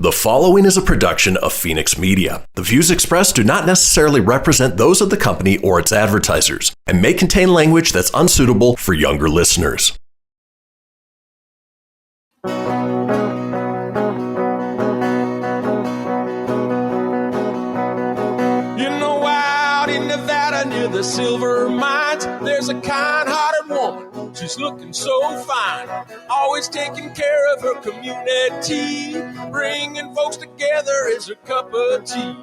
The following is a production of Fenix Media. The views expressed do not necessarily represent those of the company or its advertisers and may contain language that's unsuitable for younger listeners. Near the silver mines, there's a kind-hearted woman. She's looking so fine, always taking care of her community. Bringing folks together is her cup of tea.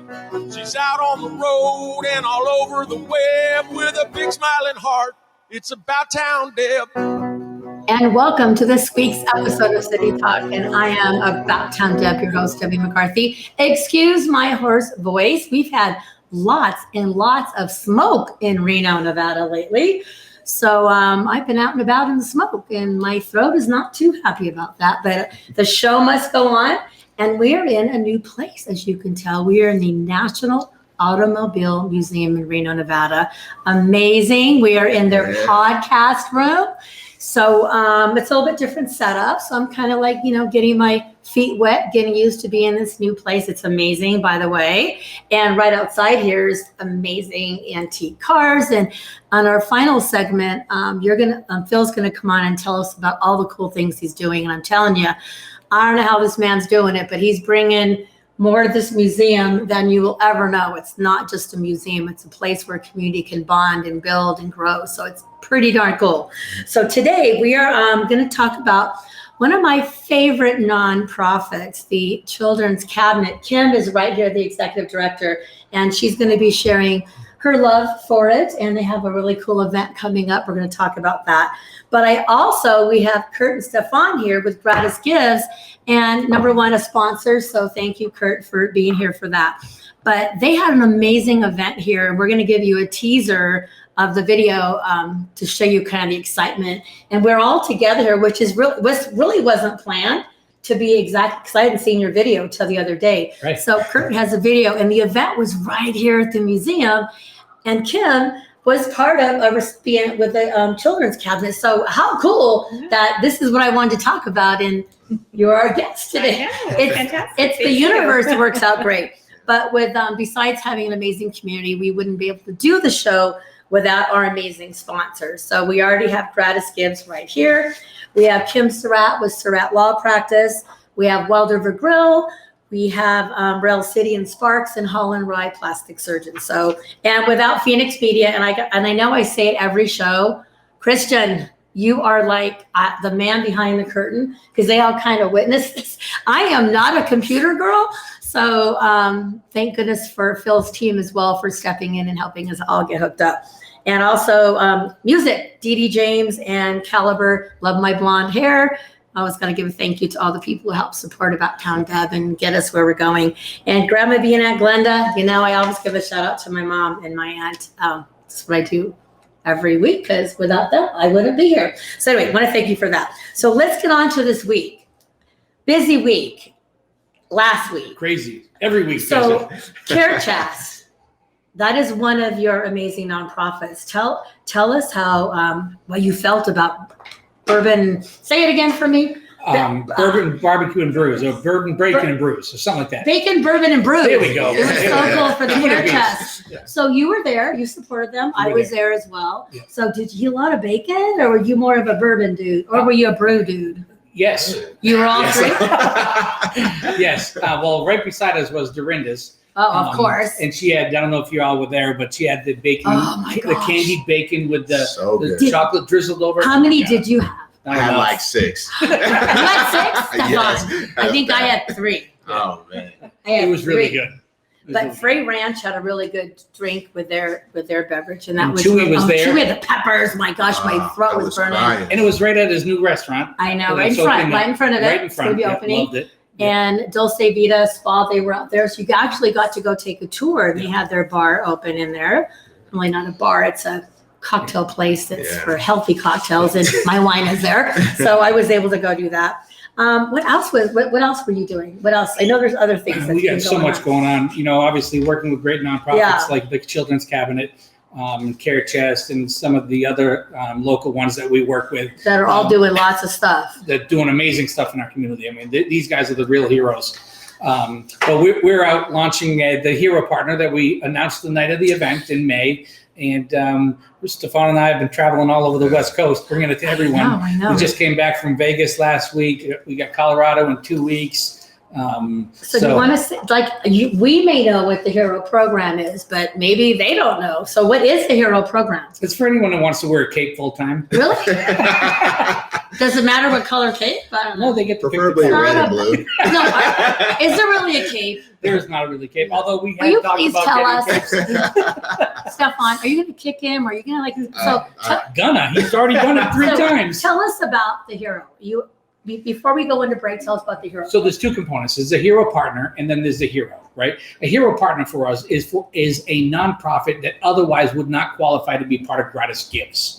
She's out on the road and all over the web with a big smiling heart. It's about town, Deb. And welcome to this week's episode of City Talk. And I am About Town Deb, your host, Debbie McCarthy. Excuse my hoarse voice. We've had lots and lots of smoke in Reno, Nevada lately. So I've been out and about in the smoke and my throat is not too happy about that, but the show must go on. And we're in a new place, as you can tell. We are in the National Automobile Museum in Reno, Nevada. Amazing. We are in their podcast room. So it's a little bit different setup. So I'm kind of like, getting my feet wet, getting used to being in this new place. It's amazing, by the way. And right outside here is amazing antique cars. And on our final segment, Phil's gonna come on and tell us about all the cool things he's doing. And I'm telling you, I don't know how this man's doing it, but he's bringing more to this museum than you will ever know. It's not just a museum. It's a place where community can bond and build and grow. So it's pretty darn cool. So today we are going to talk about one of my favorite nonprofits, the Children's Cabinet. Kim is right here, the executive director, and she's going to be sharing her love for it. And they have a really cool event coming up. We're going to talk about that. But we have Kirk and Stefphon here with GratisGives, and number one, a sponsor. So thank you, Kirk, for being here for that. But they had an amazing event here, and we're going to give you a teaser of the video to show you kind of the excitement. And we're all together here, which is really wasn't planned to be exact, because I hadn't seen your video till the other day. Right. So Kirk has a video, and the event was right here at the museum, and Kim was part of a recipient with the Children's Cabinet. So how cool that this is what I wanted to talk about, and you're our guest today. It's fantastic. It's the universe works out great. But with besides having an amazing community, we wouldn't be able to do the show without our amazing sponsors. So we already have GratisGives right here. We have Kim Surratt with Surratt Law Practice. We have Wilder Grille. We have Rail City and Sparks and Holland Wrye Plastic Surgeon. So, and without Fenix Media, and I know I say it every show, Christian, you are like the man behind the curtain, because they all kind of witness this. I am not a computer girl. So thank goodness for Phil's team as well for stepping in and helping us all get hooked up. And also music, Dee Dee James and Caliber, Love My Blonde Hair. I was going to give a thank you to all the people who help support About Town Deb and get us where we're going. And Grandma B and Aunt Glenda, I always give a shout out to my mom and my aunt. That's what I do every week, because without them, I wouldn't be here. So anyway, I want to thank you for that. So let's get on to this week. Busy week. Last week. Crazy. Every week. So Charitable, that is one of your amazing nonprofits. Tell us how what you felt about bourbon. Say it again for me. Bourbon, barbecue, and brews, or bourbon, bacon, and brews, or something like that. Bacon, bourbon, and brews. There we go. It was so cool for the Charitable. Yeah. So you were there. You supported them. I was there as well. Yeah. So did you eat a lot of bacon, or were you more of a bourbon dude, or were you a brew dude? Yes. You were all three? Yes. Well, right beside us was Dorinda's. Oh, of course. And she had, I don't know if you all were there, but she had the bacon, the candied bacon with the chocolate drizzled over. How many did you have? I had like 6. You had 6? Yes. I think I had 3. Oh, man. It was really good. But Frey Ranch had a really good drink with their beverage, and that was Chewy was there. Chewy had the peppers. My gosh, my throat was burning. And it was right at his new restaurant. I know, right in front of it. Right in front. It's going to be opening. Loved it. And Dulce Vita Spa, they were out there, so you actually got to go take a tour. And they had their bar open in there. Really not a bar; it's a cocktail place that's for healthy cocktails, and my wine is there. So I was able to go do that. What else were you doing? What else? I know there's other things. We got so much going on. Obviously working with great nonprofits like the Children's Cabinet, Care Chest, and some of the other local ones that we work with. That are all doing lots of stuff. They're doing amazing stuff in our community. I mean, these guys are the real heroes. But we're out launching the hero partner that we announced the night of the event in May. And Stefphon and I have been traveling all over the West Coast, bringing it to everyone. I know. We just came back from Vegas last week. We got Colorado in 2 weeks. So do you want to say, we may know what the hero program is, but maybe they don't know. So what is the hero program? It's for anyone that wants to wear a cape full time. Really? Does it matter what color cape? I don't know. No, they get to pick the Preferably color. red and blue. No, is there really a cape? There's not really a cape, although we Will you have talked please about tell us, getting capes. Stefphon, are you going to kick him? Or are you going to He's already done it 3 times. Tell us about the hero. Before we go into break, tell us about the hero. So there's 2 components. There's a hero partner, and then there's the hero, right? A hero partner for us is a nonprofit that otherwise would not qualify to be part of GratisGives.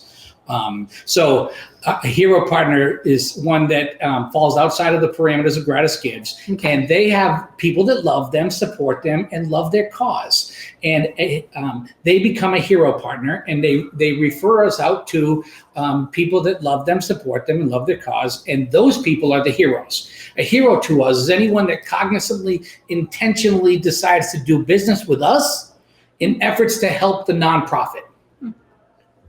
So a hero partner is one that falls outside of the parameters of GratisGives, and they have people that love them, support them, and love their cause. And they become a hero partner, and they refer us out to people that love them, support them, and love their cause. And those people are the heroes. A hero to us is anyone that cognizantly, intentionally decides to do business with us in efforts to help the nonprofit.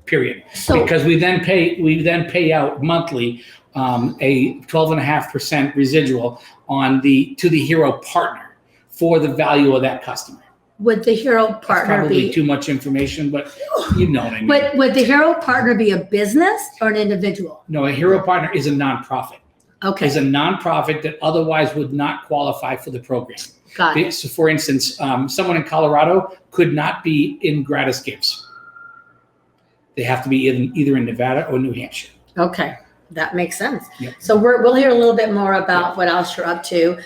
Period. Because we then pay out monthly a 12.5% residual to the hero partner for the value of that customer. Would the hero partner probably too much information, but you know what I mean. But would the hero partner be a business or an individual? No, a hero partner is a nonprofit. Okay. Is a nonprofit that otherwise would not qualify for the program. Got it. So for instance, someone in Colorado could not be in GratisGives. They have to be either in Nevada or New Hampshire. Okay, that makes sense. Yep. So we'll hear a little bit more about what else you're up to.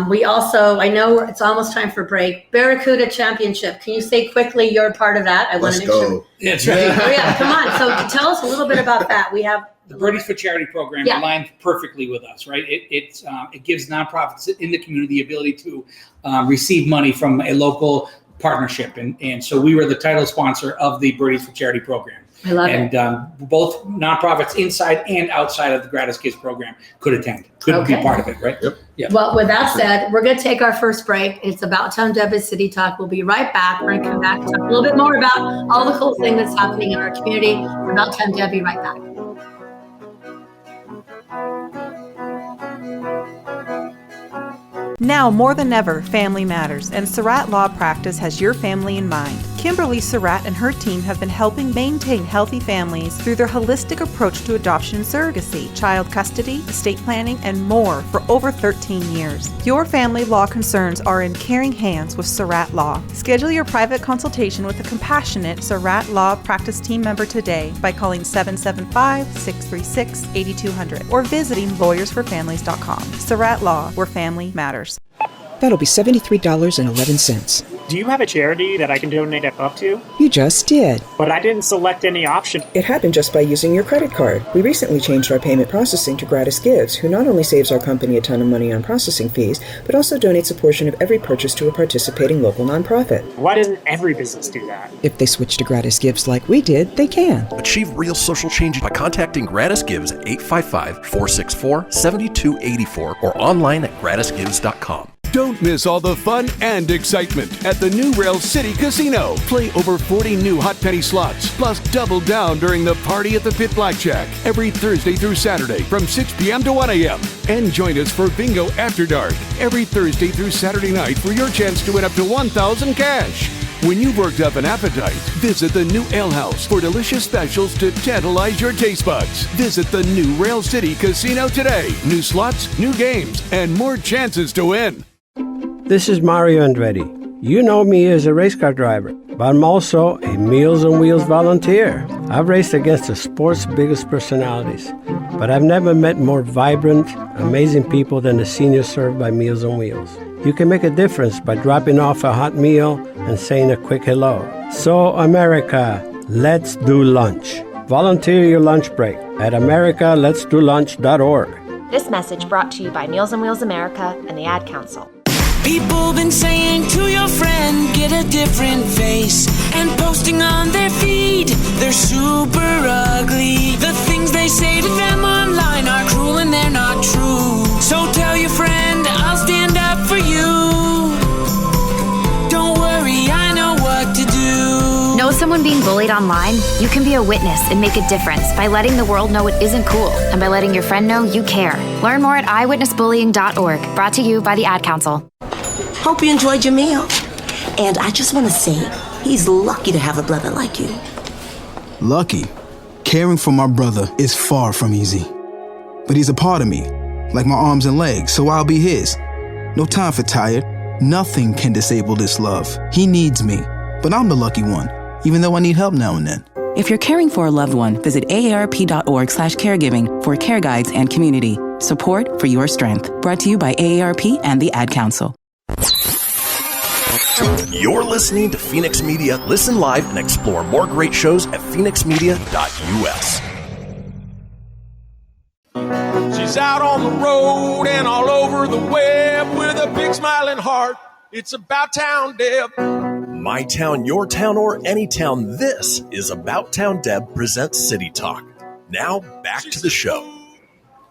We also, I know it's almost time for break. Barracuda Championship. Can you say quickly you're part of that? Let's go. That's right. Oh yeah, come on. So tell us a little bit about that. We have the Birdies for Charity program aligned perfectly with us, right? It gives nonprofits in the community the ability to receive money from a local partnership, and so we were the title sponsor of the Birdies for Charity program. I love it. And both nonprofits inside and outside of the GratisGives program could be part of it, right? Yep. Yeah. Well, with that said, we're going to take our first break. It's About Town Deb at City Talk. We'll be right back. We're going to come back and talk a little bit more about all the cool things that's happening in our community. We're About Town Deb. Be right back. Now more than ever, family matters, and Surratt Law Practice has your family in mind. Kimberly Surratt and her team have been helping maintain healthy families through their holistic approach to adoption and surrogacy, child custody, estate planning, and more for over 13 years. Your family law concerns are in caring hands with Surratt Law. Schedule your private consultation with a compassionate Surratt Law Practice team member today by calling 775-636-8200 or visiting lawyersforfamilies.com. Surratt Law, where family matters. That'll be $73.11. Do you have a charity that I can donate a buck to? You just did. But I didn't select any option. It happened just by using your credit card. We recently changed our payment processing to GratisGives, who not only saves our company a ton of money on processing fees, but also donates a portion of every purchase to a participating local nonprofit. Why doesn't every business do that? If they switch to GratisGives like we did, they can. Achieve real social change by contacting GratisGives at 855-464-7284 or online at gratisgives.com. Don't miss all the fun and excitement at the new Rail City Casino. Play over 40 new hot penny slots, plus double down during the Party at the Pit Blackjack every Thursday through Saturday from 6 p.m. to 1 a.m. And join us for Bingo After Dark every Thursday through Saturday night for your chance to win up to $1,000 cash. When you've worked up an appetite, visit the new Ale House for delicious specials to tantalize your taste buds. Visit the new Rail City Casino today. New slots, new games, and more chances to win. This is Mario Andretti. You know me as a race car driver, but I'm also a Meals on Wheels volunteer. I've raced against the sport's biggest personalities, but I've never met more vibrant, amazing people than the seniors served by Meals on Wheels. You can make a difference by dropping off a hot meal and saying a quick hello. So, America, let's do lunch. Volunteer your lunch break at americaletsdolunch.org. This message brought to you by Meals on Wheels America and the Ad Council. People been saying to your friend, get a different face, and posting on their feed, they're super ugly. The things they say to them online are cruel and they're not true. So tell your friend, I'll stand up for you. someone being bullied online, you can be a witness and make a difference by letting the world know it isn't cool and by letting your friend know you care. Learn more at eyewitnessbullying.org, brought to you by the Ad Council. Hope you enjoyed your meal. And I just want to say, he's lucky to have a brother like you. Lucky? Caring for my brother is far from easy. But he's a part of me, like my arms and legs, so I'll be his. No time for tired. Nothing can disable this love. He needs me, but I'm the lucky one, even though I need help now and then. If you're caring for a loved one, visit aarp.org/caregiving for care guides and community. Support for your strength. Brought to you by AARP and the Ad Council. You're listening to Fenix Media. Listen live and explore more great shows at phoenixmedia.us. She's out on the road and all over the web with a big smiling heart. It's About Town Deb. My town, your town, or any town. This is About Town Deb presents City Talk. Now back to the show.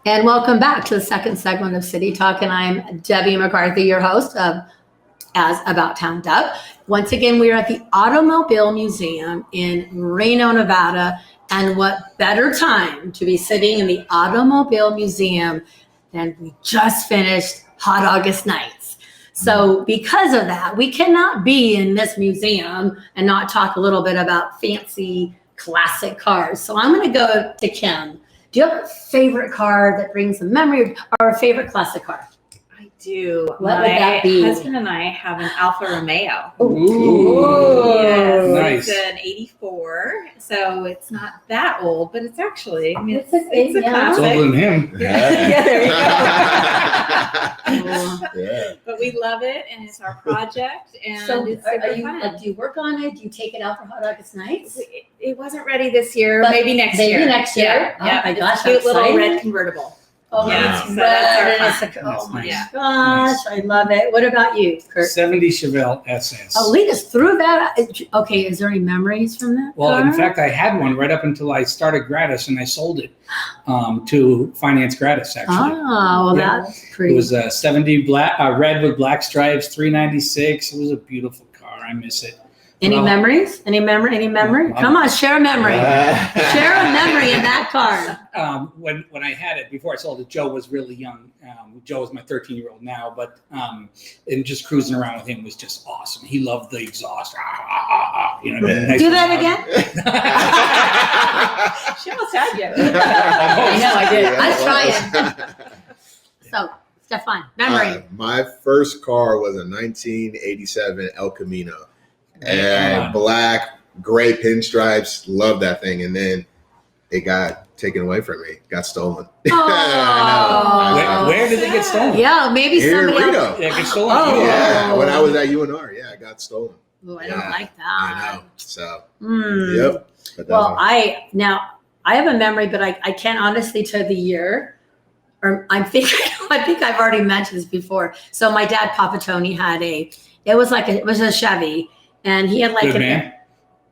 And welcome back to the second segment of City Talk. And I'm Debbie McCarthy, your host of as About Town Deb. Once again, we are at the Automobile Museum in Reno, Nevada. And what better time to be sitting in the Automobile Museum than we just finished Hot August Nights. So because of that, we cannot be in this museum and not talk a little bit about fancy classic cars. So I'm going to go to Kim. Do you have a favorite car that brings a memory or a favorite classic car? Do. What would that be? My husband and I have an Alfa Romeo. Ooh. Yes, Nice. It's an 84, so it's not that old, but it's actually, I mean, it's a It's classic. older than him. Yeah, there you go. Yeah. But we love it, and it's our project, and So it's are super you fun. like, do you work on it? Do you take it out for Hot August Nights? It wasn't ready this year, But maybe next year. maybe next year. Oh Yeah. my gosh, It's a cute how little exciting. red convertible. Oh, Yeah. it's So that's our red. fun. Oh my Yeah. gosh, I love it. What about you, Kirk? 70 Chevelle SS. Oh, lead us through that. Okay, is there any memories from that Well, car? in fact, I had one right up until I started Gratis, and I sold it to finance Gratis, actually. Oh, well, Yeah. that's pretty. It was a 70 black, red with black stripes, 396. It was a beautiful car. I miss it. Any Well, memories? Any memory? Any memory? Come on, share a memory. Share a memory in that car. When I had it, before I sold it, Joe was really young. Joe is my 13-year-old now, but and just cruising around with him was just awesome. He loved the exhaust. You know, nice Do that again. She almost had you. I know I did. Yeah, I'm it trying. So, Stefphon, memory. My first car was a 1987 El Camino. And black, gray pinstripes. Love that thing. And then it got taken away from me. Got stolen. Oh. Where did it get stolen? Yeah, maybe Here in somebody Reno. else. It got stolen. Oh. Yeah, when I was at UNR, yeah, it got stolen. Oh, I don't Yeah, like that. I know. So, Hmm. yep. But that Well, was- I have a memory, but I can't honestly tell the year. Or I think I've already mentioned this before. So my dad, Papa Tony, had it was a Chevy, and he had like Good man.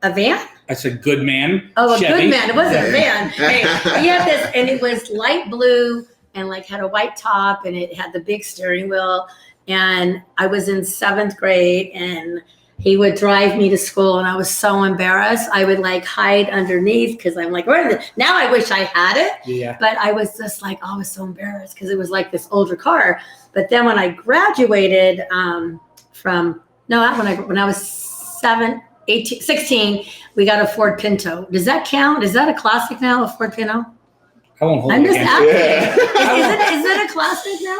a van. I said good man. Oh, a Chevy. good man. It wasn't a van. Hey, he had this, and it was light blue and like had a white top, and it had the big steering wheel. And I was in 7th grade, and he would drive me to school, and I was so embarrassed. I would like hide underneath because I'm like, where is it? Now I wish I had it. Yeah. But I was just like, oh, I was so embarrassed because it was like this older car. But then when I graduated when I was 16, we got a Ford Pinto. Does that count? Is that a classic now, a Ford Pinto? I won't hold I'm it just against asking. you. Is it a classic now?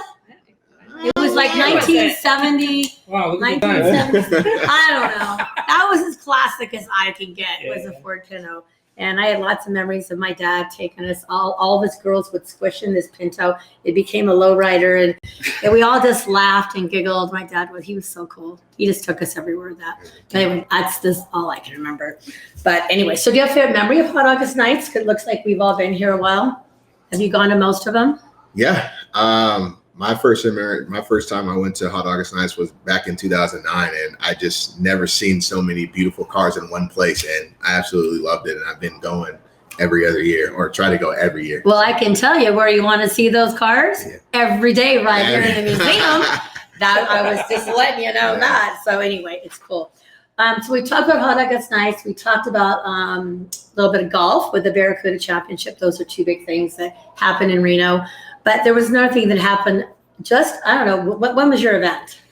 It was like 1970. Wow, look at the time. 1970. I don't know. That was as classic as I can get. Was a Yeah. Ford Pinto. And I had lots of memories of my dad taking us. All of us girls would squish in this Pinto. It became a lowrider, and we all just laughed and giggled. My dad he was so cool. He just took us everywhere with that. Anyway, that's just all I can remember. But anyway, so do you have a favorite memory of Hot August Nights? 'Cause it looks like we've all been here a while. Have you gone to most of them? Yeah. My first time I went to Hot August Nights was back in 2009, and I just never seen so many beautiful cars in one place, and I absolutely loved it. And I've been going every other year, or try to go every year. Well, I can tell you where you want to see those cars every day, right here in the museum. That I was just letting you know that. So anyway, it's cool. So we talked about Hot Dog That's Nice. We talked about a little bit of golf with the Barracuda Championship. Those are two big things that happened in Reno. But there was another thing that happened just, I don't know, when was your event?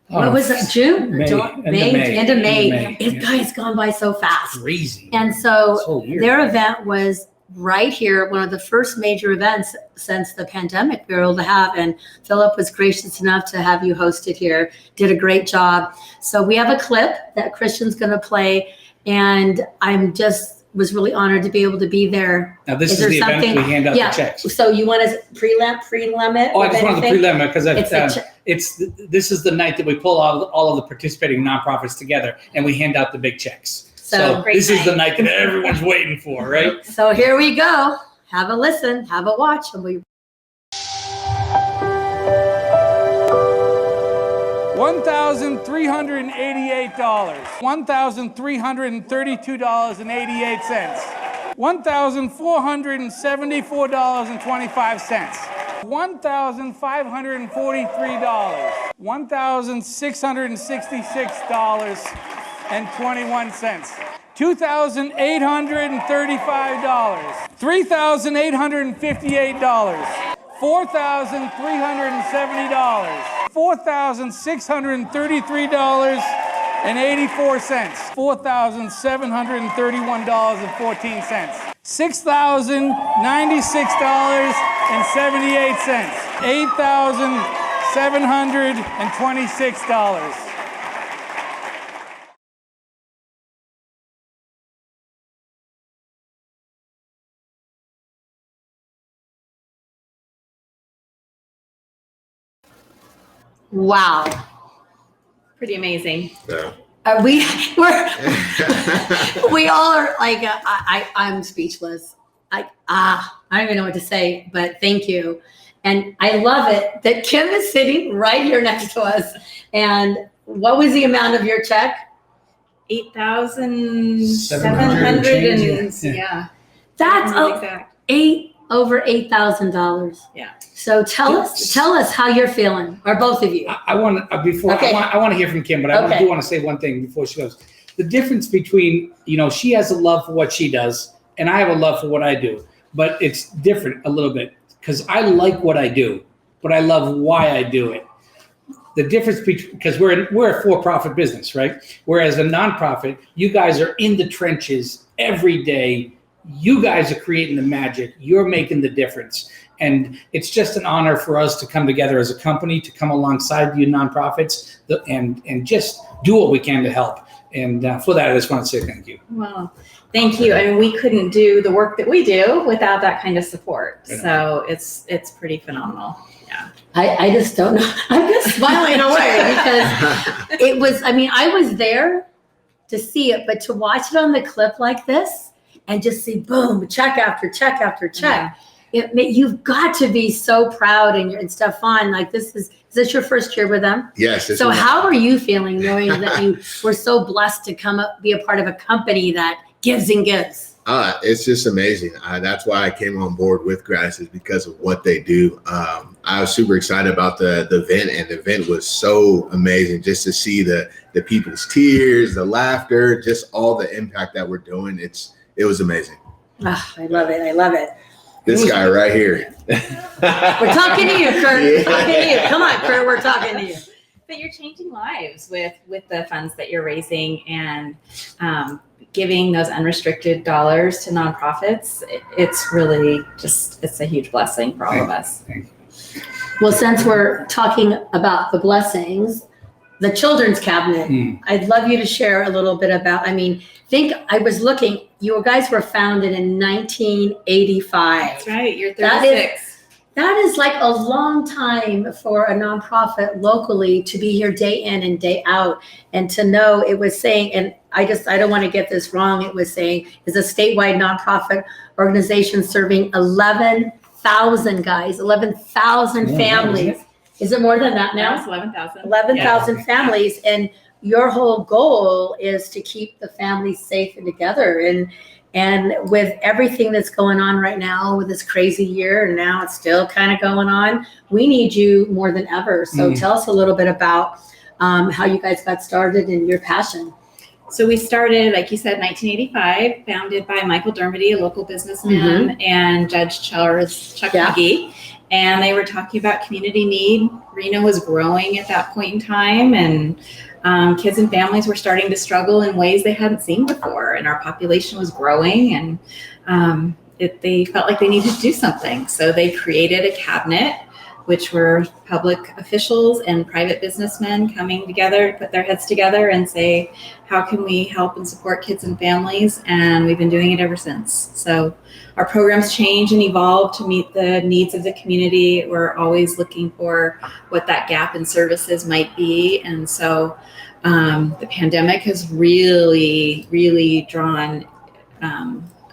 What was it? June? End of May. It's gone by so fast. Crazy. And so their event was right here, one of the first major events since the pandemic we were able to have. And Philip was gracious enough to have you host it here. Did a great job. So we have a clip that Christian's going to play. And was really honored to be able to be there. Now this is the event we hand out the checks. So you want to prelim it? Oh, I just wanted to prelim it because this is the night that we pull all of the participating nonprofits together and we hand out the big checks. So this is the night that everyone's waiting for, right? So here we go. Have a listen, have a watch, and we. $1,388, $1,332.88, $1,474.25, $1,543, $1,666.21, $2,835, $3,858, $4,370, $4,633.84, $4,731.14, $6,096.78, $8,726. Wow. Pretty amazing. Yeah. We all are like, I'm speechless. I don't even know what to say, but thank you. And I love it that Kim is sitting right here next to us. And what was the amount of your check? $8,700. Yeah. That's over $8,000. Yeah. So tell us how you're feeling, or both of you. I want to hear from Kim, but I do want to say one thing before she goes. The difference between, she has a love for what she does, and I have a love for what I do, but it's different a little bit because I like what I do, but I love why I do it. The difference because we're a for-profit business, right? Whereas a nonprofit, you guys are in the trenches every day. You guys are creating the magic. You're making the difference. And it's just an honor for us to come together as a company, to come alongside you nonprofits and just do what we can to help. And for that, I just want to say thank you. Well, thank you. I mean, we couldn't do the work that we do without that kind of support. So it's pretty phenomenal. Yeah. I just don't know. I'm just smiling away because it was, I was there to see it, but to watch it on the clip like this and just see, boom, check after check after check. Yeah. You've got to be so proud, and Stefphon, like is this your first year with them? Yes. So how are you feeling knowing that you were so blessed to be a part of a company that gives and gives? It's just amazing. That's why I came on board with Gratis, is because of what they do. I was super excited about the event, and the event was so amazing just to see the people's tears, the laughter, just all the impact that we're doing. It was amazing. Oh, I love it. I love it. This guy right here. We're talking to you, Kirk. We're talking to you. Come on, Kirk. We're talking to you. But you're changing lives with the funds that you're raising and giving those unrestricted dollars to nonprofits. It's really it's a huge blessing for all of us. Well, since we're talking about the blessings, the Children's Cabinet, I'd love you to share a little bit about, I was looking, you guys were founded in 1985. That's right, you're 36. That is like a long time for a nonprofit locally to be here day in and day out, and to know it was saying, and I don't want to get this wrong, it was saying is a statewide nonprofit organization serving 11,000 guys, 11,000 families. Is it more than that now? It's 11,000. 11,000 families, and your whole goal is to keep the families safe and together. And with everything that's going on right now with this crazy year, and now it's still kind of going on, we need you more than ever. So tell us a little bit about how you guys got started and your passion. So we started, like you said, 1985, founded by Michael Dermody, a local businessman, and Judge Chuck McGee. And they were talking about community need. Reno was growing at that point in time, and kids and families were starting to struggle in ways they hadn't seen before. And our population was growing, and they felt like they needed to do something. So they created a cabinet, which were public officials and private businessmen coming together, put their heads together and say, how can we help and support kids and families? And we've been doing it ever since. So our programs change and evolve to meet the needs of the community. We're always looking for what that gap in services might be. And so the pandemic has really, really drawn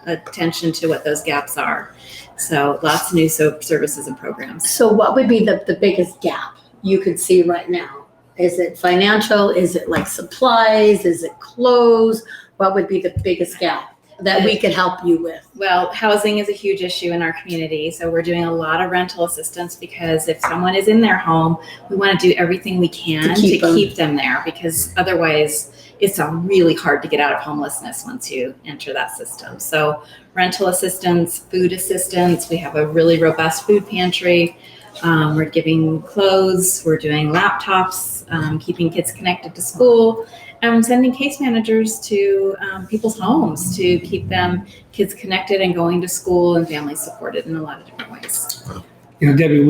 attention to what those gaps are. So lots of new services and programs. So what would be the biggest gap you could see right now? Is it financial? Is it like supplies? Is it clothes? What would be the biggest gap that we could help you with? Well, housing is a huge issue in our community. So we're doing a lot of rental assistance, because if someone is in their home, we want to do everything we can to keep them there, because otherwise it's really hard to get out of homelessness once you enter that system. So rental assistance, food assistance, we have a really robust food pantry. We're giving clothes, we're doing laptops, keeping kids connected to school, and sending case managers to people's homes to keep kids connected and going to school and families supported in a lot of different ways. You know, Debbie,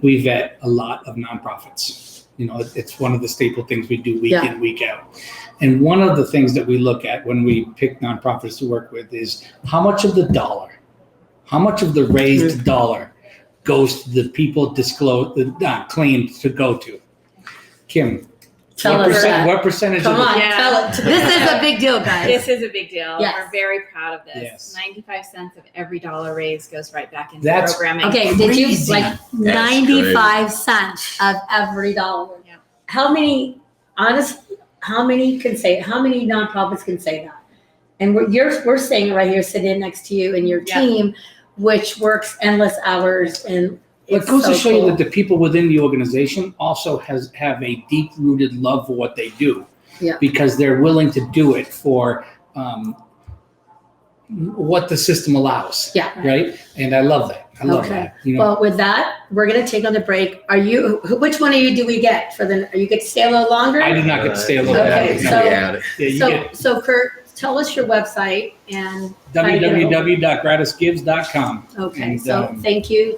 we vet a lot of nonprofits. You know, it's one of the staple things we do week in, week out. And one of the things that we look at when we pick nonprofits to work with is how much of the raised dollar goes to the people claimed to go to. Kim, what percentage Come of on, tell it. This is a big deal, guys. This is a big deal. Yes. We're very proud of this. Yes. 95 cents of every dollar raised goes right back into That's programming. Okay, did you 95 cents of every dollar? Yeah. How many nonprofits can say that? And we're saying it right here, sitting next to you and your team, which works endless hours. And it goes to show you that the people within the organization also have a deep-rooted love for what they do, because they're willing to do it for what the system allows. Right. And I love that. I love that. You know? Well, with that, we're going to take another break. Which one of you do we get you get to stay a little longer? I do not get to stay a little longer. Okay. So Kirk, tell us your website and www.GratisGives.com. Okay. Thank you.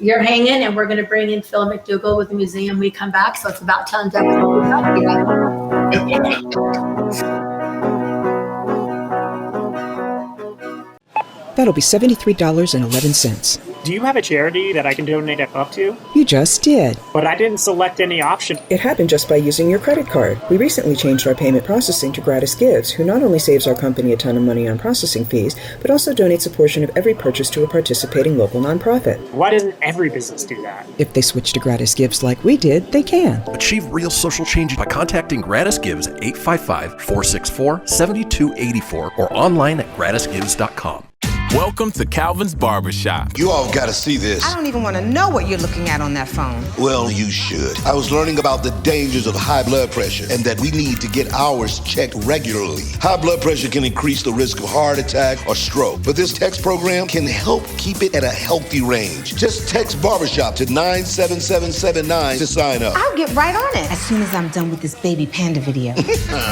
You're hanging, and we're going to bring in Phil MacDougall with the museum. We come back. So it's about time to That'll be $73.11. Do you have a charity that I can donate up to? You just did. But I didn't select any option. It happened just by using your credit card. We recently changed our payment processing to GratisGives, who not only saves our company a ton of money on processing fees, but also donates a portion of every purchase to a participating local nonprofit. Why doesn't every business do that? If they switch to GratisGives like we did, they can. Achieve real social change by contacting GratisGives at 855-464-7284 or online at gratisgives.com. Welcome to Calvin's Barbershop. You all gotta see this. I don't even want to know what you're looking at on that phone. Well, you should. I was learning about the dangers of high blood pressure and that we need to get ours checked regularly. High blood pressure can increase the risk of heart attack or stroke, but this text program can help keep it at a healthy range. Just text Barbershop to 97779 to sign up. I'll get right on it as soon as I'm done with this baby panda video.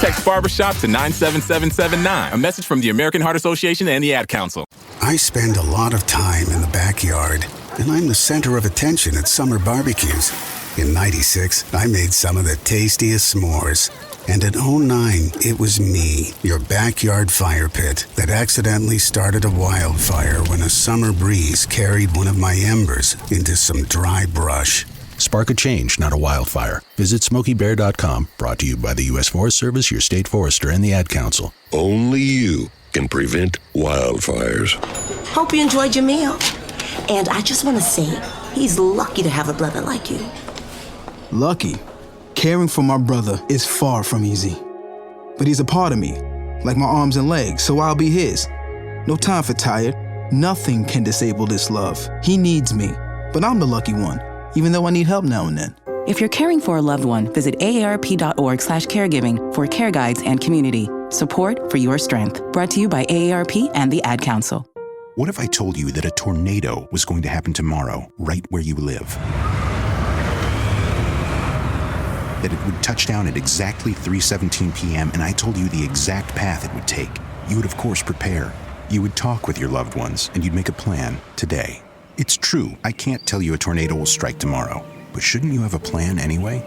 Text Barbershop to 97779. A message from the American Heart Association and the Ad Council. I spend a lot of time in the backyard, and I'm the center of attention at summer barbecues. In '96, I made some of the tastiest s'mores. And in '09, it was me, your backyard fire pit, that accidentally started a wildfire when a summer breeze carried one of my embers into some dry brush. Spark a change, not a wildfire. Visit SmokeyBear.com, brought to you by the U.S. Forest Service, your state forester, and the Ad Council. Only you can prevent wildfires. Hope you enjoyed your meal. And I just want to say, he's lucky to have a brother like you. Lucky? Caring for my brother is far from easy. But he's a part of me, like my arms and legs, so I'll be his. No time for tired. Nothing can disable this love. He needs me, but I'm the lucky one, even though I need help now and then. If you're caring for a loved one, visit aarp.org/caregiving for care guides and community. Support for your strength. Brought to you by AARP and the Ad Council. What if I told you that a tornado was going to happen tomorrow, right where you live? That it would touch down at exactly 3:17 p.m. and I told you the exact path it would take. You would, of course, prepare. You would talk with your loved ones, and you'd make a plan today. It's true, I can't tell you a tornado will strike tomorrow, but shouldn't you have a plan anyway?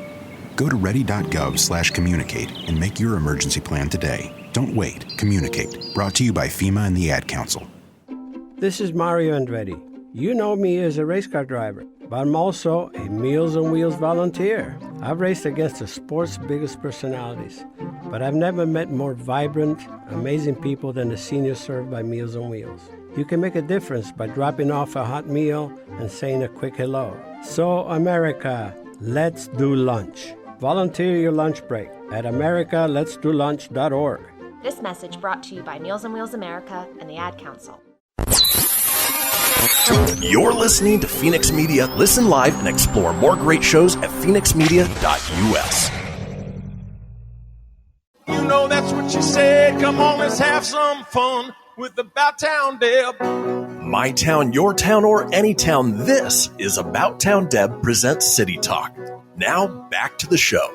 Go to ready.gov/communicate and make your emergency plan today. Don't wait. Communicate. Brought to you by FEMA and the Ad Council. This is Mario Andretti. You know me as a race car driver, but I'm also a Meals on Wheels volunteer. I've raced against the sport's biggest personalities, but I've never met more vibrant, amazing people than the seniors served by Meals on Wheels. You can make a difference by dropping off a hot meal and saying a quick hello. So, America, let's do lunch. Volunteer your lunch break at americaletsdolunch.org. This message brought to you by Meals on Wheels America and the Ad Council. You're listening to Fenix Media. Listen live and explore more great shows at phoenixmedia.us. You know that's what you said. Come on, let's have some fun with About Town Deb. My town, your town, or any town, this is About Town Deb presents City Talk. Now, back to the show.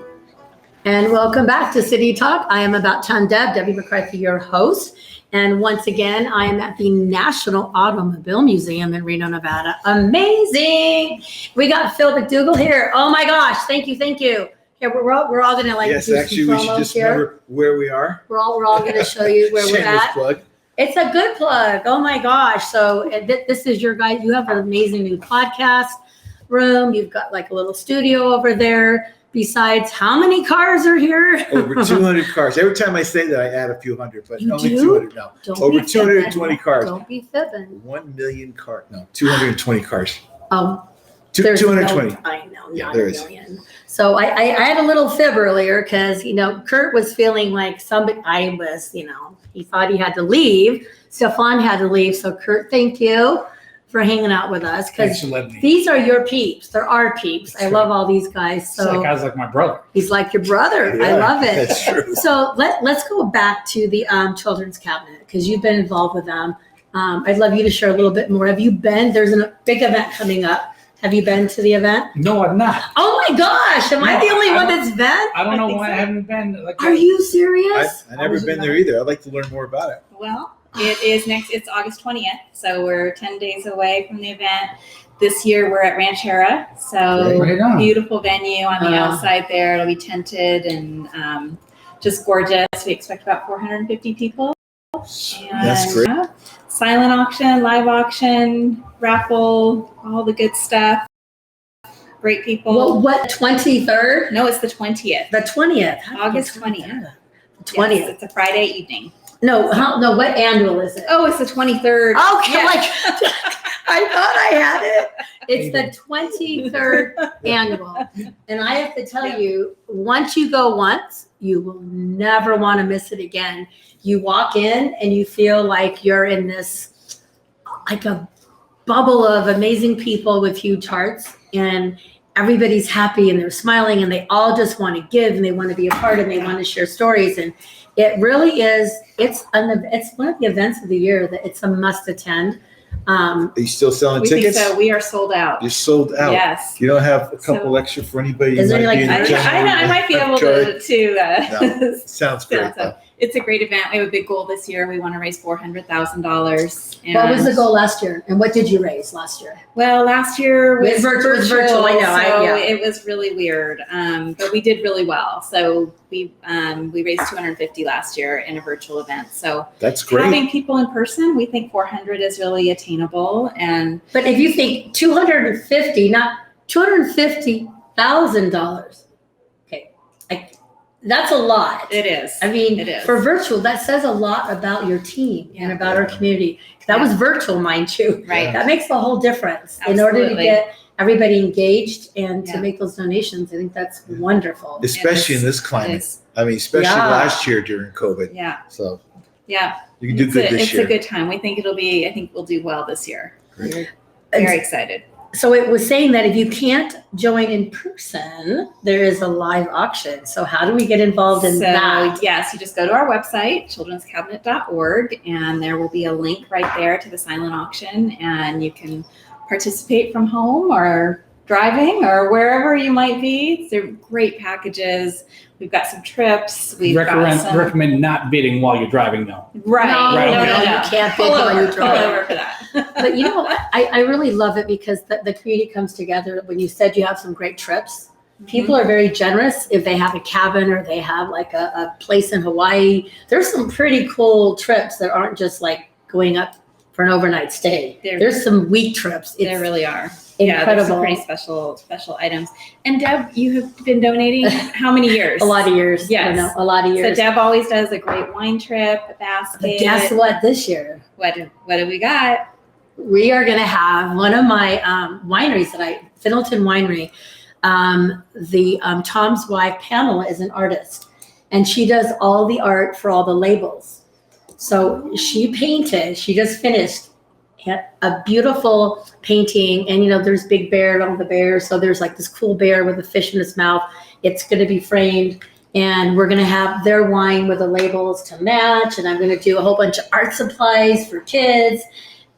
And welcome back to City Talk. I am About Town Deb, Debbie McCarthy, your host. And once again, I am at the National Automobile Museum in Reno, Nevada. Amazing. We got Phil MacDougall here. Oh my gosh. Thank you. Here, we're all going to yes, do actually, some we should just here. remember where we are. We're all going to show you where we're at. Plug. It's a good plug. Oh my gosh. So this is your guys. You have an amazing new podcast room. You've got like a little studio over there. Besides, how many cars are here? Over 200 cars. Every time I say that, I add a few hundred, but You only do? 200 now. Don't Over be 220 fibbing. cars. Don't be fibbing. 1 million cars. No, 220 cars. There's 220. No, I know, Yeah, not there a is. million. So I had a little fib earlier because, Kurt was feeling like he thought he had to leave. Stefphon had to leave. So Kurt, thank you for hanging out with us because Thanks for letting me. these are your peeps. They're our peeps. I love all these guys. So That guy's like my brother. he's like your brother. I Yeah, love it. that's true. So let's go back to the children's cabinet because you've been involved with them. I'd love you to share a little bit more. Have you been? There's a big event coming up. Have you been to the event? No, I'm not. Oh my gosh! Am I the only one that's been? I don't know think why so. I haven't been. Are you serious? I've never been there either. I'd like to learn more about it. Well, it is it's August 20th, so we're 10 days away from the event. This year we're at Ranchera, so Right on. beautiful venue on the outside there. It'll be tented and just gorgeous. We expect about 450 people. That's great. Silent auction, live auction, raffle, all the good stuff. Great people. Well, what 23rd? No, it's the 20th. The 20th. August 20th. 20th. Yes, it's a Friday evening. No, what annual is it? Oh, it's the 23rd. Okay, Yeah. I thought I had it. It's the 23rd annual. And I have to tell you, once you go once, you will never want to miss it again. You walk in and you feel like you're in this, like a bubble of amazing people with huge hearts, and everybody's happy and they're smiling and they all just want to give and they want to be a part and they want to share stories. And it really is, it's one of the events of the year that it's a must attend. Are you still selling We tickets? think so. We are sold out. You're sold out. Yes. You don't have a couple extra for anybody? Is who there might any, be in like, the I know. I might be able to. No, sounds great. So it's a great event. We have a big goal this year. We want to raise $400,000. What was the goal last year? And what did you raise last year? Well, last year was virtual. I know. So it was really weird. But we did really well. So we raised $250 last year in a virtual event. So that's great. Having people in person, we think 400 is really attainable. But if you think 250, not $250,000. Okay. That's a lot. It is. I mean, it is. For virtual, that says a lot about your team and about our community. That was virtual, mind you. Right. That makes the whole difference. Absolutely. In order to get everybody engaged and to make those donations, I think that's wonderful. Especially in this climate. I mean, especially last year during COVID. Yeah. So yeah. you can do good this year. It's a good time. We think I think we'll do well this year. Great. Very excited. So it was saying that if you can't join in person, there is a live auction. So how do we get involved in that? Yes, you just go to our website, childrenscabinet.org, and there will be a link right there to the silent auction, and you can participate from home or driving or wherever you might be. They're great packages. We've got some trips. Recommend not bidding while you're driving, though. Right. No, you can't bid while you're driving. Pull over for that. But you know what? I really love it because the community comes together. When you said you have some great trips, people are very generous if they have a cabin or they have like a place in Hawaii. There's some pretty cool trips that aren't just like going up for an overnight stay. There's some week trips. There really are. Incredible. Yeah, there's some pretty special items. And Deb, you have been donating how many years? A lot of years. Yes. A lot of years. So Deb always does a great wine trip, a basket. But guess what this year? What do we got? We are going to have one of my wineries Fiddleton Winery. Tom's wife, Pamela, is an artist, and she does all the art for all the labels. So she just finished a beautiful painting, and there's Big Bear and all the bears. So there's like this cool bear with a fish in his mouth. It's going to be framed, and we're going to have their wine with the labels to match. And I'm going to do a whole bunch of art supplies for kids,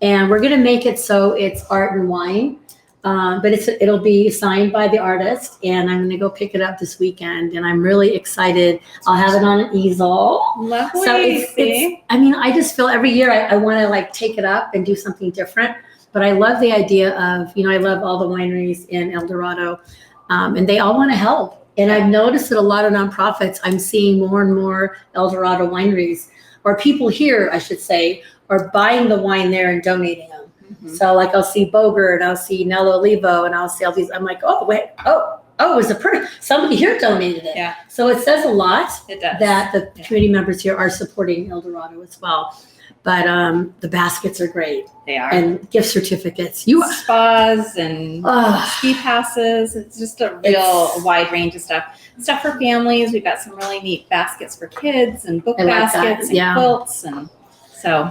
and we're going to make it so it's art and wine. But it'll be signed by the artist, and I'm going to go pick it up this weekend, and I'm really excited. I'll have it on an easel. Lovely. So I just feel every year I want to like take it up and do something different. But I love the idea of, I love all the wineries in El Dorado, and they all want to help. And I've noticed that a lot of nonprofits, I'm seeing more and more El Dorado wineries, or people here, I should say, are buying the wine there and donating them. So like I'll see Bogart, I'll see Nello Olivo, and I'll see all these. I'm like, it was somebody here donated it. Yeah. So it says a lot. It does. That the community members here are supporting El Dorado as well. But the baskets are great. They are. And gift certificates. Spas and ski passes. It's just a wide range of stuff. Stuff for families. We've got some really neat baskets for kids and book baskets and quilts. And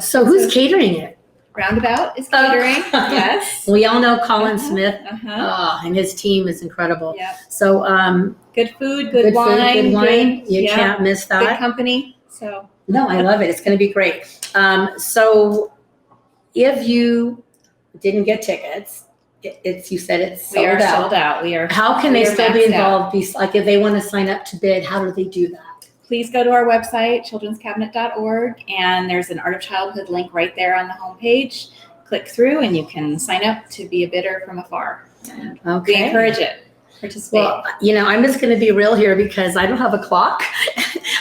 so who's catering it? Roundabout is catering. Yes. We all know Colin Smith. And his team is incredible. Yep. So good food, good wine. You can't miss that. Good company. So no, I love it. It's going to be great. So if you didn't get tickets, you said it's sold out. We are sold out. We are. How can they still be involved? Like if they want to sign up to bid, how do they do that? Please go to our website, childrenscabinet.org, and there's an Art of Childhood link right there on the homepage. Click through and you can sign up to be a bidder from afar. Okay. We encourage it. Participate. Well, I'm just going to be real here because I don't have a clock.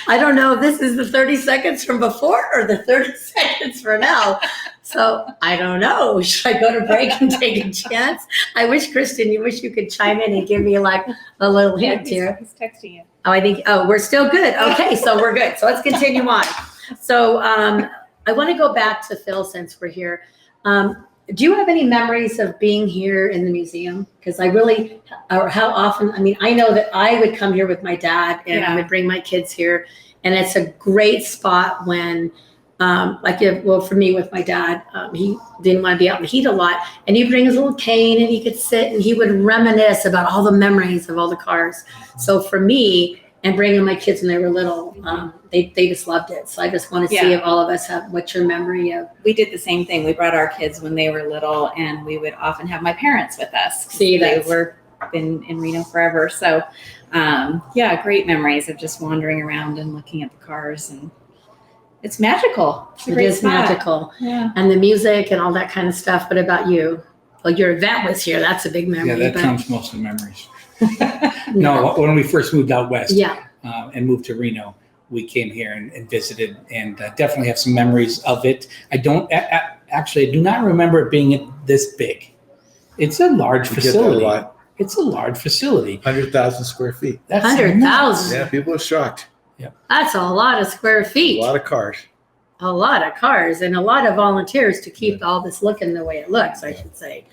I don't know if this is the 30 seconds from before or the 30 seconds from now. So I don't know. Should I go to break and take a chance? I wish, Kristen, you could chime in and give me like a little hint here. He's texting you. We're still good. Okay, so we're good. So let's continue on. So I want to go back to Phil since we're here. Do you have any memories of being here in the museum? Because how often, I know that I would come here with my dad and I would bring my kids here. And it's a great spot when, for me with my dad, he didn't want to be out in the heat a lot. And he'd bring his little cane and he could sit and he would reminisce about all the memories of all the cars. So for me, and bringing my kids when they were little, they just loved it. So I just want to see if all of us what's your memory of. We did the same thing. We brought our kids when they were little, and we would often have my parents with us. They were been in Reno forever. So great memories of just wandering around and looking at the cars, and it's magical. It's a great spot. Magical. Yeah. And the music and all that kind of stuff. What about you? Well, your vet was here. That's a big memory. Yeah, that trumps most of the memories. No, when we first moved out west and moved to Reno, we came here and visited, and definitely have some memories of it. I do not remember it being this big. It's a large facility. It's a large facility. 100,000 square feet. That's 100,000. Yeah, people are shocked. Yeah, that's a lot of square feet. A lot of cars. A lot of cars and a lot of volunteers to keep all this looking the way it looks, I should say.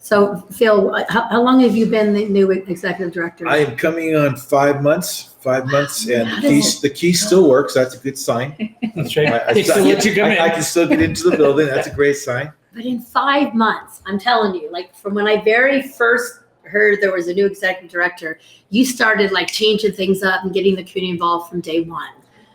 So, Phil, how long have you been the new executive director? I am coming on 5 months. 5 months, and the key still works. That's a good sign. That's right. I can still get into the building. That's a great sign. But in 5 months, I'm telling you, like from when I very first heard there was a new executive director, you started like changing things up and getting the community involved from day one.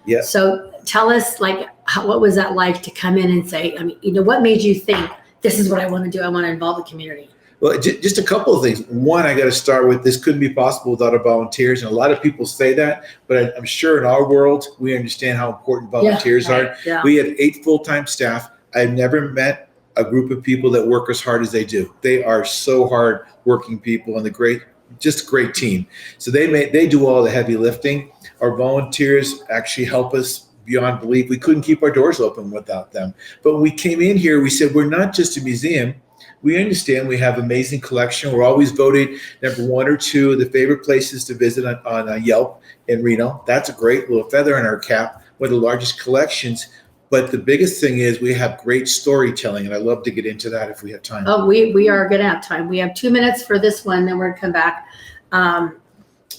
Yeah. So tell us, like, what was that like to come in and say, I mean, what made you think this is what I want to do? I want to involve the community. Well, just a couple of things. One, I got to start with this couldn't be possible without our volunteers. And a lot of people say that, but I'm sure in our world, we understand how important volunteers are. Yeah. We have 8 full-time staff. I've never met a group of people that work as hard as they do. They are so hard working people and just a great team. So they do all the heavy lifting. Our volunteers actually help us beyond belief. We couldn't keep our doors open without them. But when we came in here, we said, we're not just a museum. We understand we have amazing collection. We're always voted number 1 or 2 of the favorite places to visit on Yelp in Reno. That's a great little feather in our cap. One of the largest collections. But the biggest thing is we have great storytelling, and I'd love to get into that if we have time. Oh, we are going to have time. We have 2 minutes for this one, then we're going to come back.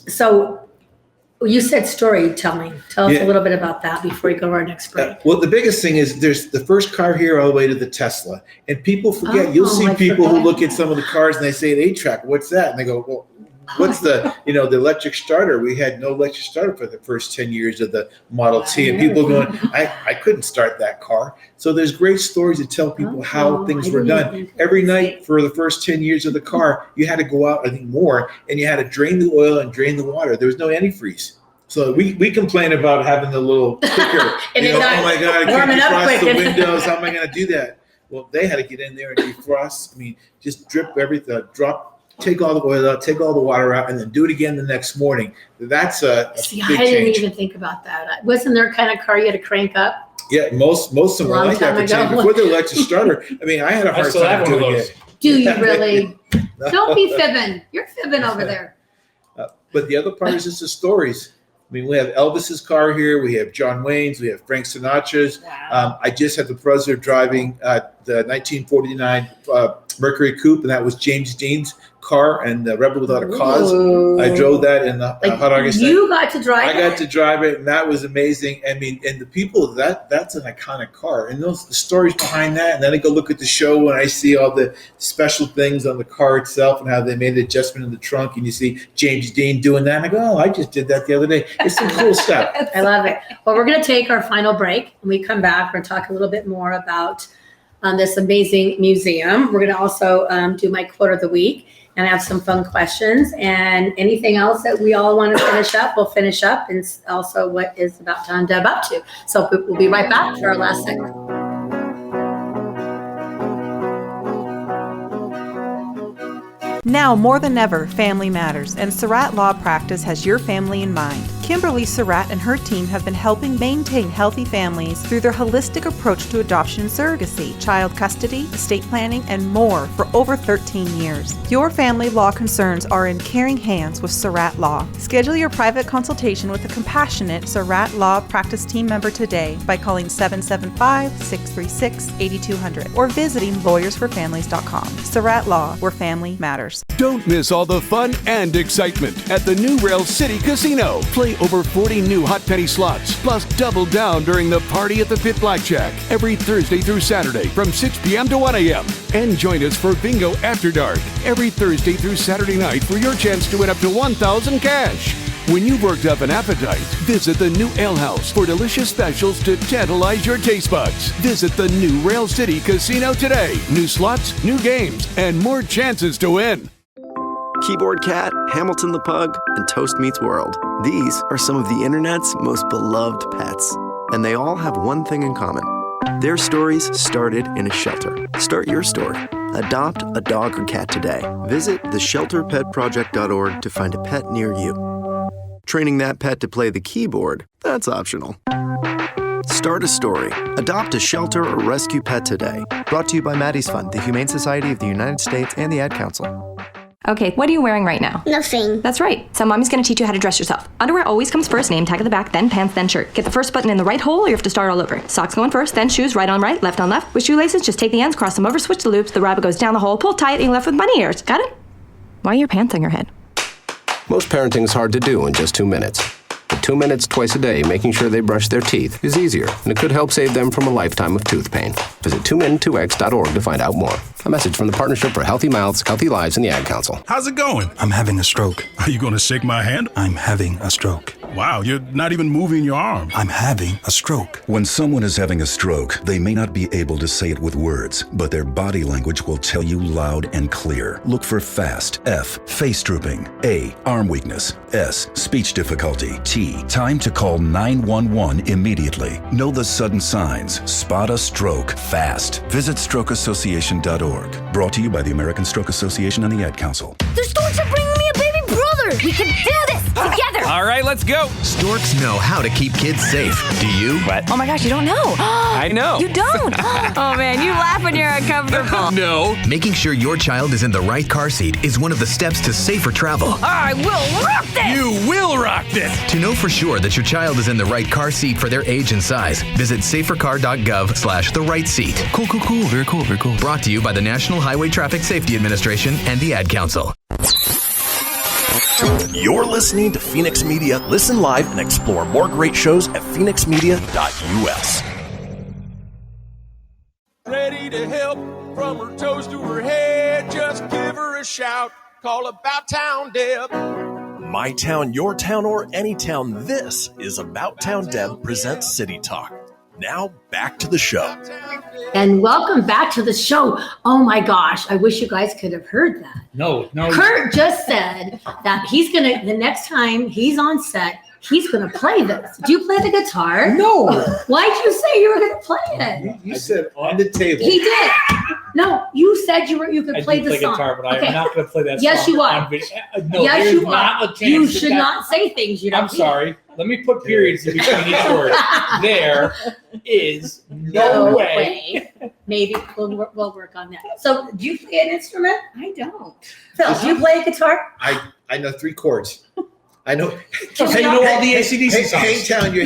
So you said storytelling. Tell us a little bit about that before we go to our next break. Well, the biggest thing is there's the first car here all the way to the Tesla. And people forget. You'll see people who look at some of the cars and they say, an 8-track, what's that? And they go, well, what's the electric starter? We had no electric starter for the first 10 years of the Model T. And people going, I couldn't start that car. So there's great stories to tell people how things were done. Every night for the first 10 years of the car, you had to go out, I think more, and you had to drain the oil and drain the water. There was no antifreeze. So we complain about having the little cooker. Oh my God, I can't defrost the windows. How am I going to do that? Well, they had to get in there and defrost. I mean, just drip everything, take all the oil out, take all the water out, and then do it again the next morning. That's a big change. I didn't even think about that. Wasn't there kind of car you had to crank up? Yeah, most of them were like that. Before the electric starter, I mean, I had a hard time doing it. Do you really? Don't be fibbing. You're fibbing over there. But the other part is just the stories. I mean, we have Elvis's car here. We have John Wayne's. We have Frank Sinatra's. Wow. I just had the pleasure of driving the 1949 Mercury Coupe, and that was James Dean's car and the Rebel Without a Cause. Ooh. I drove that in the Hot August. You got to drive it? I got to drive it, and that was amazing. I mean, and the people, that's an iconic car. And the stories behind that, and then I go look at the show and I see all the special things on the car itself and how they made the adjustment in the trunk, and you see James Dean doing that, and I go, oh, I just did that the other day. It's some cool stuff. I love it. Well, we're going to take our final break. When we come back, we're going to talk a little bit more about this amazing museum. We're going to also do my quote of the week and have some fun questions, and anything else that we all want to finish up, we'll finish up, and also what is About Town Deb up to. So we'll be right back for our last segment. Now more than ever, family matters, and Surratt Law Practice has your family in mind. Kimberly Surratt and her team have been helping maintain healthy families through their holistic approach to adoption and surrogacy, child custody, estate planning, and more for over 13 years. Your family law concerns are in caring hands with Surratt Law. Schedule your private consultation with a compassionate Surratt Law Practice team member today by calling 775-636-8200 or visiting lawyersforfamilies.com. Surratt Law, where family matters. Don't miss all the fun and excitement at the new Rail City Casino. Play over 40 new hot penny slots, plus double down during the Party at the Pit Blackjack every Thursday through Saturday from 6 p.m. to 1 a.m. And join us for Bingo After Dark every Thursday through Saturday night for your chance to win up to $1,000 cash. When you've worked up an appetite, visit the new Ale House for delicious specials to tantalize your taste buds. Visit the new Rail City Casino today. New slots, new games, and more chances to win. Keyboard Cat, Hamilton the Pug, and Toast Meets World. These are some of the internet's most beloved pets. And they all have one thing in common. Their stories started in a shelter. Start your story. Adopt a dog or cat today. Visit theshelterpetproject.org to find a pet near you. Training that pet to play the keyboard, that's optional. Start a story. Adopt a shelter or rescue pet today. Brought to you by Maddie's Fund, the Humane Society of the United States, and the Ad Council. Okay, what are you wearing right now? Nothing. That's right. So mommy's gonna teach you how to dress yourself. Underwear always comes first, name tag at the back, then pants, then shirt. Get the first button in the right hole or you have to start all over. Socks going first, then shoes, right on right, left on left. With shoelaces, just take the ends, cross them over, switch the loops, the rabbit goes down the hole, pull tight, and you're left with bunny ears. Got it? Why are your pants on your head? Most parenting is hard to do in just 2 minutes. But 2 minutes twice a day making sure they brush their teeth is easier, and it could help save them from a lifetime of tooth pain. Visit 2min2x.org to find out more. A message from the Partnership for Healthy Mouths, Healthy Lives, and the Ad Council. How's it going? I'm having a stroke. Are you going to shake my hand? I'm having a stroke. Wow, you're not even moving your arm. I'm having a stroke. When someone is having a stroke, they may not be able to say it with words, but their body language will tell you loud and clear. Look for FAST. F, face drooping. A, arm weakness. S, speech difficulty. T, time to call 911 immediately. Know the sudden signs. Spot a stroke fast. Visit strokeassociation.org. Brought to you by the American Stroke Association and the Ad Council. The storks are bringing me a baby brother. We can do this together. All right, let's go. Storks know how to keep kids safe. Do you? What? Oh my gosh, you don't know. I know. You don't. Oh man, you laugh when you're uncomfortable. No. Making sure your child is in the right car seat is one of the steps to safer travel. I will rock this. You will rock this. To know for sure that your child is in the right car seat for their age and size, visit safercar.gov/the right seat. Cool. Very cool. Brought to you by the National Highway Traffic Safety Administration and the Ad Council. You're listening to Fenix Media. Listen live and explore more great shows at phoenixmedia.us. Ready to help from her toes to her head. Just give her a shout. Call About Town Deb. My town, your town, or any town. This is About Town Deb presents City Talk. Now back to the show. And welcome back to the show. Oh my gosh, I wish you guys could have heard that. No. Kurt just said that the next time he's on set, he's gonna play this. Do you play the guitar? No. Why'd you say you were gonna play it? You said on the table. He did. No, you said you could play the song. Guitar, but I am not going to play that yes, song. You are. No, yes, you not are. A chance you should not say things you don't. I'm sorry. Let me put periods in between each word. There is no way. Maybe we'll work on that. So, do you play an instrument? I don't. Phil, do you play a guitar? I know 3 chords. I know. I know all the AC/DC songs. Hang down your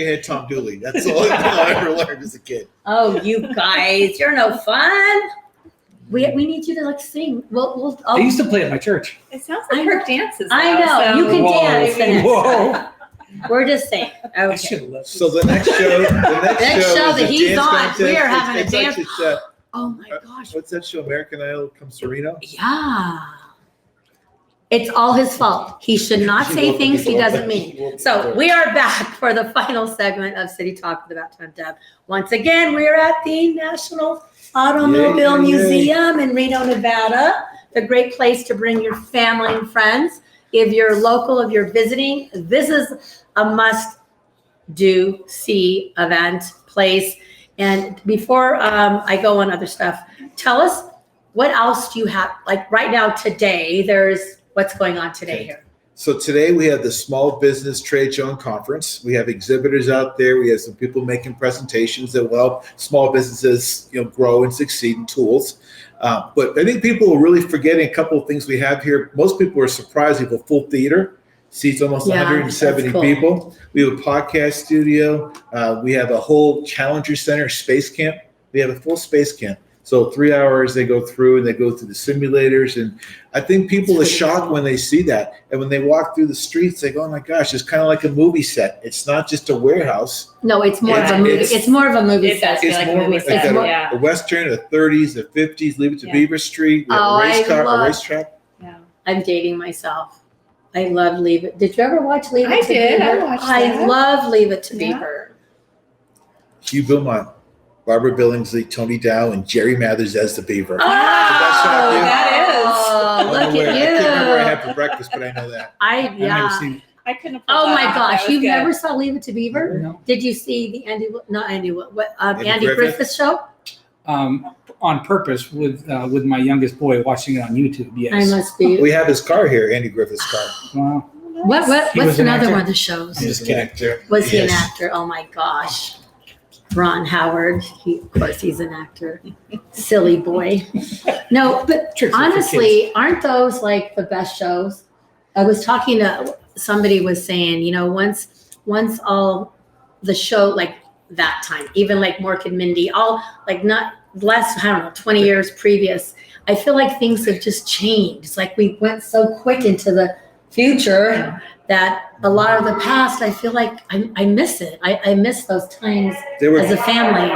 head, Tom Dooley. That's all I ever learned as a kid. Oh, you guys, you're no fun. We need you to sing. I used to play at my church. It sounds like Kirk dances. I know. So. You can dance. Whoa. We're just saying. Okay. So the next show, that he's on, contest. we are having a dance. Oh my gosh! What's that show? American Idol comes to Reno. Yeah. It's all his fault. He should not say things he doesn't mean. So we are back for the final segment of City Talk with About Town Deb. Once again, we're at the National Automobile Museum in Reno, Nevada. A great place to bring your family and friends. If you're local, if you're visiting, this is a must-do, see event, place. And before I go on other stuff, tell us what else do you have? Like right now, today, there's what's going on today here. So today we have the Small Business Trade Show and Conference. We have exhibitors out there. We have some people making presentations that will help small businesses, grow and succeed in tools. But I think people are really forgetting a couple of things we have here. Most people are surprised we have a full theater. Seats almost 170 people. We have a podcast studio. We have a whole Challenger Center space camp. We have a full space camp. So 3 hours they go through and they go through the simulators. And I think people are shocked when they see that. And when they walk through the streets, they go, oh my gosh, it's kind of like a movie set. It's not just a warehouse. No, it's more of a movie. It's more of a movie set. It's more like a movie set. The Western, the 30s, the 50s, Leave It to Beaver Street. We have a racetrack. Yeah. I'm dating myself. I love Leave It. Did you ever watch Leave It to Beaver? I watched that. I love Leave It to Beaver. Hugh Beaumont, Barbara Billingsley, Tony Dow, and Jerry Mathers as the Beaver. Oh, that is. Oh, look at you. I can't remember what I had for breakfast, but I know that. I've never seen it. I couldn't. Oh my gosh, you've never saw Leave It to Beaver? No. Did you see the Andy Griffith show? On purpose with my youngest boy watching it on YouTube. Yes. I must be. We have his car here, Andy Griffith's car. Wow. What's another one of the shows? He's an actor. Was he an actor? Oh my gosh. Ron Howard. Of course, he's an actor. Silly boy. No, but honestly, aren't those like the best shows? I was talking to somebody was saying, once all the show like that time, even like Mork and Mindy, all like not less, 20 years previous. I feel like things have just changed. It's like we went so quick into the future that a lot of the past, I feel like I miss it. I miss those times as a family.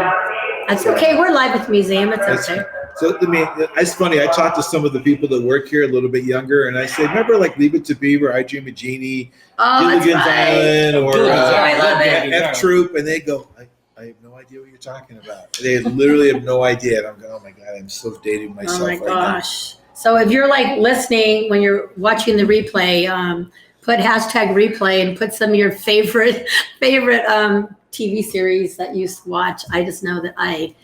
That's okay. We're live at the museum. It's okay. So, I mean, it's funny. I talked to some of the people that work here a little bit younger, and I said, remember like Leave It to Beaver, I Dream of Jeannie, Gilligan's Island, or F Troop, and they go, I have no idea what you're talking about. They literally have no idea. And I'm going, oh my God, I'm so dating myself right gosh. Now. So if you're like listening, when you're watching the replay, put #replay and put some of your favorite TV series that you used to watch. I just know that I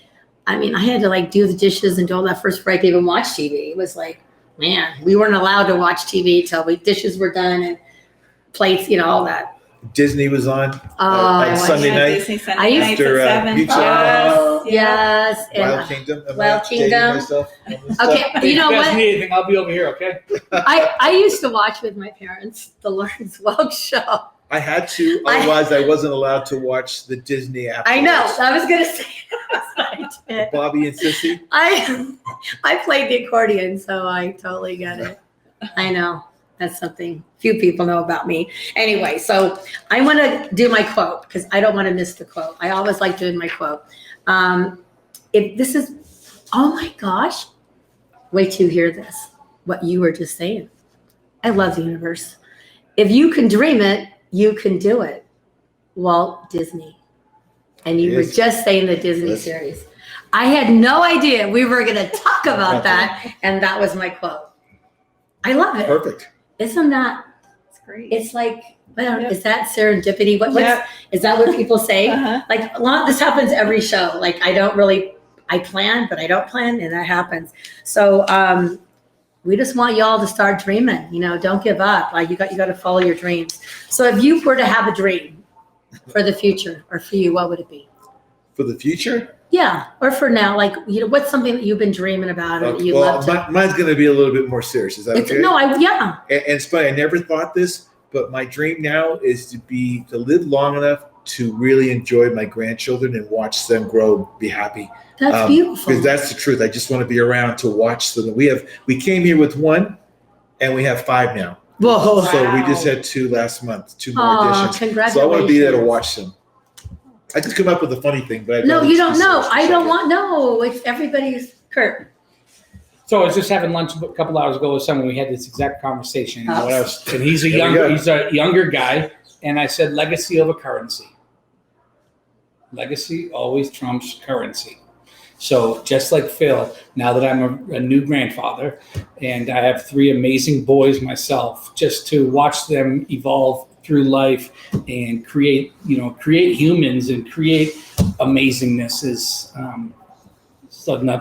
had to like do the dishes and do all that first before I could even watch TV. It was like, man, we weren't allowed to watch TV till dishes were done and plates, all that. Disney was on Sunday night. Disney Sunday nights at 7. Yes. Wild Kingdom. Wild Kingdom. Okay, you know what? If you guys need anything, I'll be over here, okay? I used to watch with my parents the Lawrence Welk show. I had to, otherwise I wasn't allowed to watch the Disney afterwards. I know. I was going to say that. Bobby and Sissy. I played the accordion, so I totally get it. I know. That's something few people know about me. Anyway, so I want to do my quote because I don't want to miss the quote. I always like doing my quote. If this is, oh my gosh, wait till you hear this, what you were just saying. I love the universe. If you can dream it, you can do it. Walt Disney. And you were just saying the Disney series. I had no idea we were going to talk about that. And that was my quote. I love it. Perfect. Isn't that? It's great. It's like, is that serendipity? Is that what people say? Like this happens every show. Like I plan, but I don't plan, and that happens. So we just want y'all to start dreaming. Don't give up. Like you got to follow your dreams. So if you were to have a dream for the future or for you, what would it be? For the future? Yeah, or for now, like what's something that you've been dreaming about or that you love to? Mine's going to be a little bit more serious. Is that okay? No, And it's funny. I never thought this, but my dream now is to live long enough to really enjoy my grandchildren and watch them grow, be happy. That's beautiful. Because that's the truth. I just want to be around to watch them. We came here with 1, and we have 5 now. Whoa! So we just had 2 last month, 2 more additions. Congratulations! So I want to be there to watch them. I could come up with a funny thing, but no, you don't know. I don't want. No, it's everybody's Kirk. So I was just having lunch a couple hours ago with someone. We had this exact conversation, and he's a younger guy, and I said, "Legacy over currency. Legacy always trumps currency." So just like Phil, now that I'm a new grandfather, and I have 3 amazing boys myself, just to watch them evolve through life and create humans and create amazingness is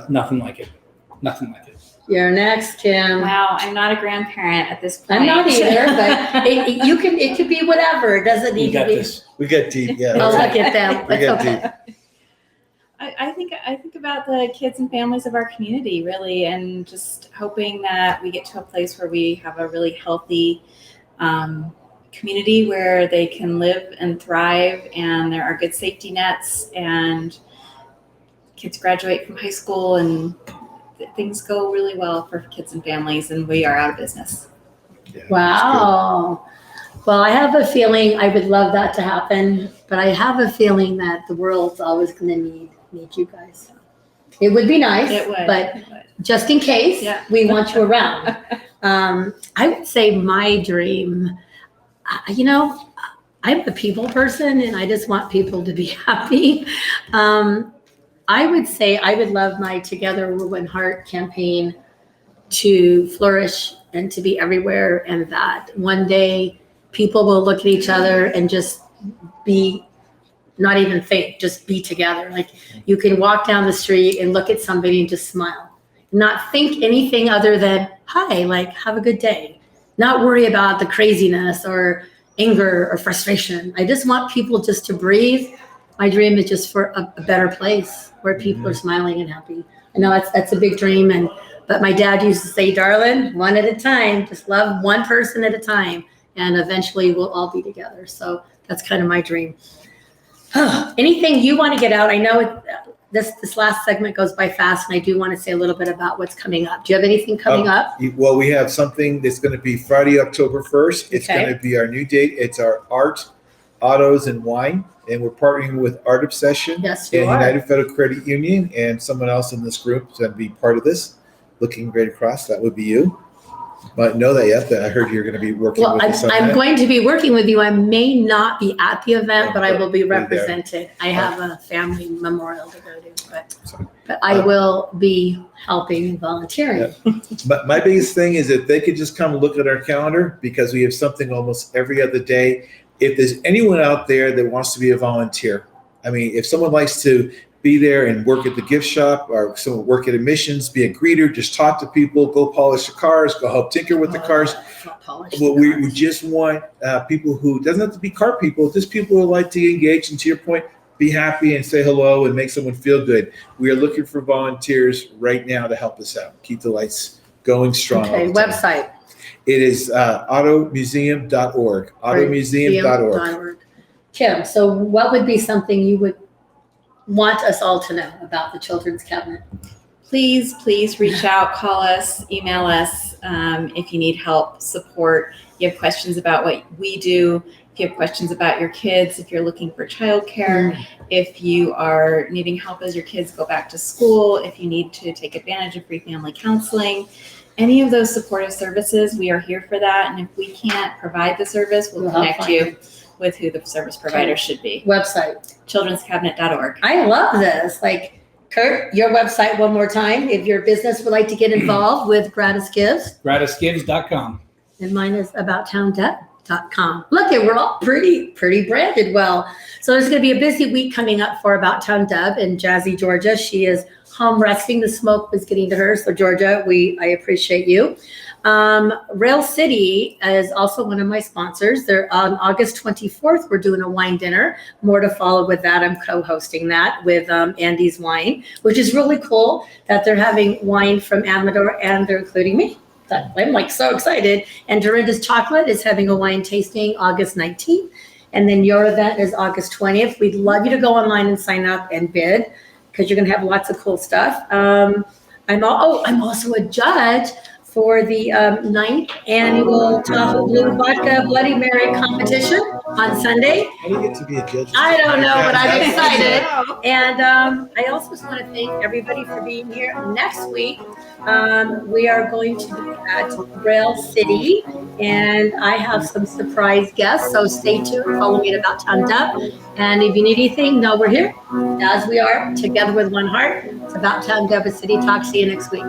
nothing like it. Nothing like it. You're next, Kim. Wow, I'm not a grandparent at this point. I'm not either, but it could be whatever. It doesn't need to be. This. We got deep. Yeah. I'll look at them. We got deep. I think about the kids and families of our community, really, and just hoping that we get to a place where we have a really healthy community where they can live and thrive, and there are good safety nets, and kids graduate from high school, and things go really well for kids and families, and we are out of business. Yeah, wow. Well, I have a feeling I would love that to happen, but I have a feeling that the world's always going to need you guys. It would be nice, but just in case, we want you around. I would say my dream, I'm a people person and I just want people to be happy. I would say I would love my Together We're One Heart campaign to flourish and to be everywhere, and that one day people will look at each other and just be, not even think, just be together. Like you can walk down the street and look at somebody and just smile, not think anything other than, hi, like have a good day, not worry about the craziness or anger or frustration. I just want people just to breathe. My dream is just for a better place where people are smiling and happy. I know that's a big dream, but my dad used to say, darling, one at a time, just love one person at a time, and eventually we'll all be together. So that's kind of my dream. Anything you want to get out? I know this last segment goes by fast, and I do want to say a little bit about what's coming up. Do you have anything coming up? Well, we have something that's going to be Friday, October 1st. It's Okay. going to be our new date. It's our art, autos, and wine. And we're partnering with Art Obsession Yes, you and are. United Federal Credit Union and someone else in this group to be part of this. Looking right across, that would be you. But know that yet, that I heard you're going to be working Well, with us on I'm that. going to be working with you. I may not be at the event, but I will be Be there. represented. I have a family memorial to go to, but I will be helping and volunteering. But my biggest thing is if they could just come look at our calendar, because we have something almost every other day. If there's anyone out there that wants to be a volunteer, I mean, if someone likes to be there and work at the gift shop, or someone work at admissions, be a greeter, just talk to people, go polish the cars, go help tinker with the cars. Well, we just want people who, doesn't have to be car people, just people who like to engage, and to your point, be happy and say hello and make someone feel good. We are looking for volunteers right now to help us out. Keep the lights going strong. Okay, all the time. website. It is automuseum.org. Automuseum.org. Kim, so what would be something you would want us all to know about the Children's Cabinet? Please reach out, call us, email us if you need help, support. You have questions about what we do. If you have questions about your kids, if you're looking for childcare, if you are needing help as your kids go back to school, if you need to take advantage of free family counseling, any of those supportive services, we are here for that. And if we can't provide the service, we'll connect you with who the service provider should be. Website. childrenscabinet.org. I love this. Like, Kirk, your website one more time. If your business would like to get involved with GratisGives. GratisGives.com. And mine is AboutTownDeb.com. Look, we're all pretty branded well. So there's going to be a busy week coming up for About Town Deb in Jazzy, Georgia. She is home resting. The smoke was getting to her. So Georgia, I appreciate you. Rail City is also one of my sponsors. They're on August 24th. We're doing a wine dinner. More to follow with that. I'm co-hosting that with Andy's Wine, which is really cool that they're having wine from Amador and they're including me. I'm like so excited. And Dorinda's Chocolate is having a wine tasting August 19th. And then your event is August 20th. We'd love you to go online and sign up and bid because you're going to have lots of cool stuff. I'm also a judge for the 9th annual Tahoe Blue Vodka Bloody Mary competition on Sunday. How do you get to be a judge? I don't know, but I'm excited. And I also just want to thank everybody for being here. Next week, we are going to be at Rail City, and I have some surprise guests, so stay tuned. Follow me at About Town Deb. And if you need anything, know we're here, as we are, together with one heart. It's About Town Deb, a City Talk. See you next week.